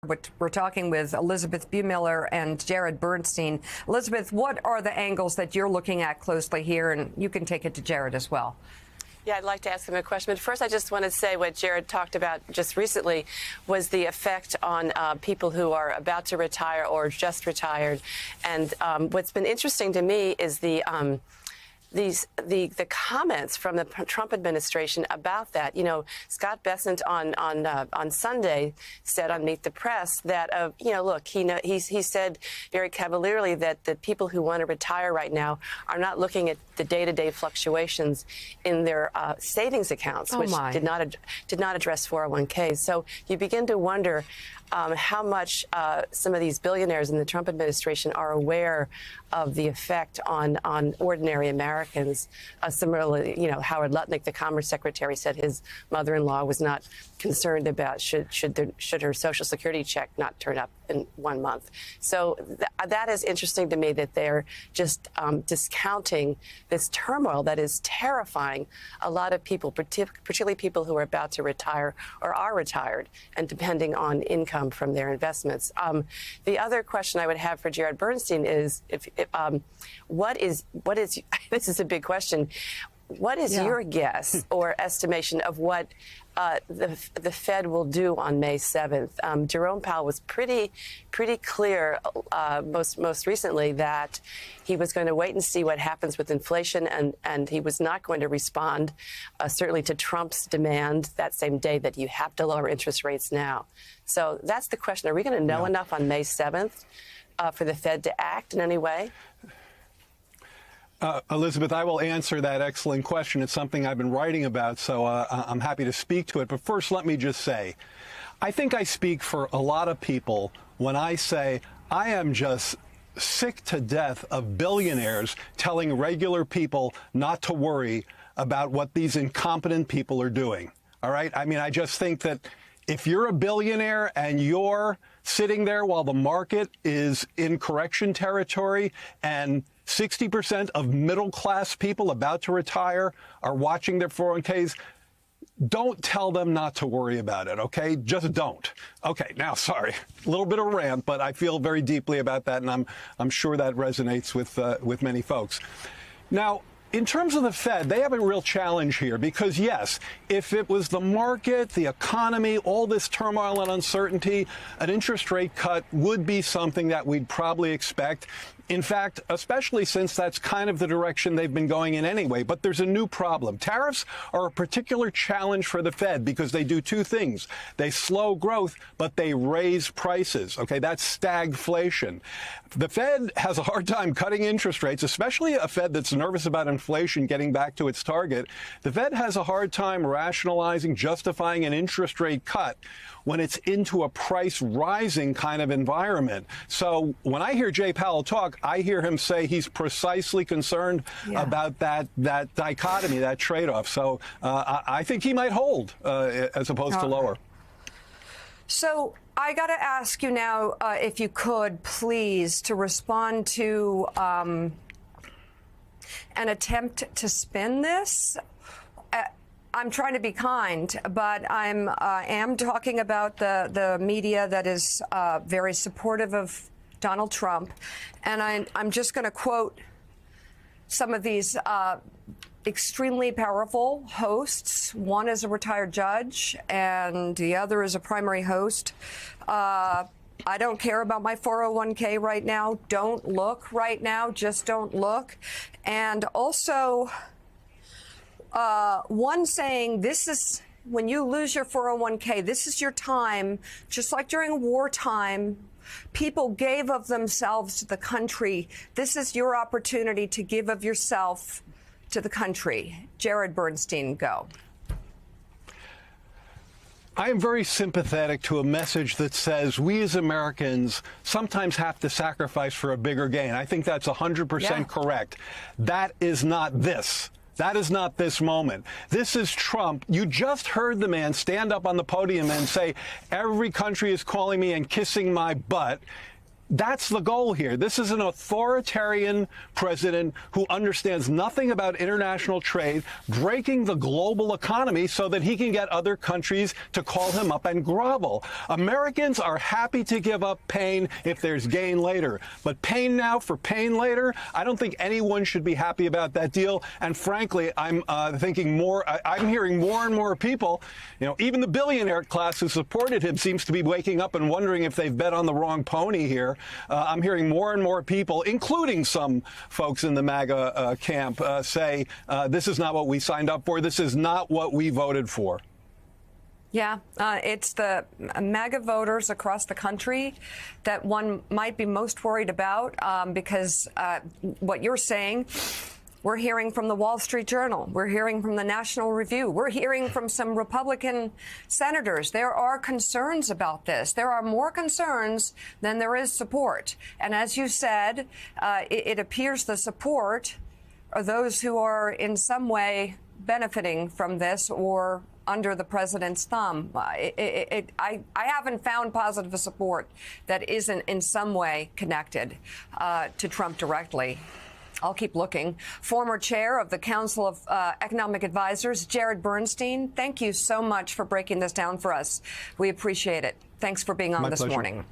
But we're talking with Elizabeth Buemiller and Jared Bernstein. Elizabeth, what are the angles that you're looking at closely here? And you can take it to Jared as well. Yeah, I'd like to ask him a question. But first, I just want to say what Jared talked about just recently was the effect on people who are about to retire or just retired. And what's been interesting to me is the comments from the Trump administration about that. You know, Scott Bessent on Sunday said on Meet the Press that look, he said very cavalierly that the people who want to retire right now are not looking at the day-to-day fluctuations in their savings accounts, which did not address 401ks. So you begin to wonder how much some of these billionaires in the Trump administration are aware of the effect on ordinary Americans. Similarly, you know, Howard Lutnick, the Commerce Secretary, said his mother-in-law was not concerned about should her Social Security check not turn up in 1 month. So that is interesting to me that they're just discounting this turmoil that is terrifying a lot of people, particularly people who are about to retire or are retired and depending on income from their investments. The other question I would have for Jared Bernstein is, what is this is a big question. What is your guess or estimation of what the Fed will do on May 7th? Jerome Powell was pretty clear most recently that he was going to wait and see what happens with inflation, and he was not going to respond certainly to Trump's demand that same day that you have to lower interest rates now. So that's the question. Are we going to know enough on May 7th for the Fed to act in any way? Elizabeth, I will answer that excellent question. It's something I've been writing about, so I'm happy to speak to it. But first, let me just say, I think I speak for a lot of people when I say I am just sick to death of billionaires telling regular people not to worry about what these incompetent people are doing. All right? I mean, I just think that if you're a billionaire and you're sitting there while the market is in correction territory and 60% of middle-class people about to retire are watching their 401ks, don't tell them not to worry about it, okay? Just don't. Okay, now, sorry, a little bit of a rant, but I feel very deeply about that, and I'm sure that resonates with many folks. Now, in terms of the Fed, they have a real challenge here because, yes, if it was the market, the economy, all this turmoil and uncertainty, an interest rate cut would be something that we'd probably expect. In fact, especially since that's kind of the direction they've been going in anyway. But there's a new problem. Tariffs are a particular challenge for the Fed because they do two things. They slow growth, but they raise prices. OK, that's stagflation. The Fed has a hard time cutting interest rates, especially a Fed that's nervous about inflation getting back to its target. The Fed has a hard time rationalizing, justifying an interest rate cut when it's into a price rising kind of environment. So when I hear Jay Powell talk, I hear him say he's precisely concerned about that dichotomy, that trade-off. So I think he might hold as opposed to lower. So I got to ask you now, if you could, please, to respond to an attempt to spin this. I'm trying to be kind, but I am talking about the media that is very supportive of Donald Trump. And I'm just going to quote some of these extremely powerful hosts. One is a retired judge, and the other is a primary host. I don't care about my 401k right now. Don't look right now. Just don't look. And also, one saying this is when you lose your 401k, this is your time, just like during wartime. People gave of themselves to the country. This is your opportunity to give of yourself to the country. Jared Bernstein, go. I am very sympathetic to a message that says we as Americans sometimes have to sacrifice for a bigger gain. I think that's 100% correct. That is not this. That is not this moment. This is Trump. You just heard the man stand up on the podium and say, every country is calling me and kissing my butt. That's the goal here. This is an authoritarian president who understands nothing about international trade, breaking the global economy so that he can get other countries to call him up and grovel. Americans are happy to give up pain if there's gain later. But pain now for pain later, I don't think anyone should be happy about that deal. And frankly, I'm thinking more, I'm hearing more and more people, even the billionaire class who supported him seems to be waking up and wondering if they've bet on the wrong pony here. I'm hearing more and more people, including some folks in the MAGA camp, say this is not what we signed up for. This is not what we voted for. Yeah, it's the MAGA voters across the country that one might be most worried about because what you're saying, we're hearing from the Wall Street Journal. We're hearing from the National Review. We're hearing from some Republican senators. There are concerns about this. There are more concerns than there is support. And as you said, it appears the support are those who are in some way benefiting from this or under the president's thumb. I haven't found positive support that isn't in some way connected to Trump directly. I'll keep looking. Former chair of the Council of Economic Advisors, Jared Bernstein, thank you so much for breaking this down for us. We appreciate it. Thanks for being on this morning.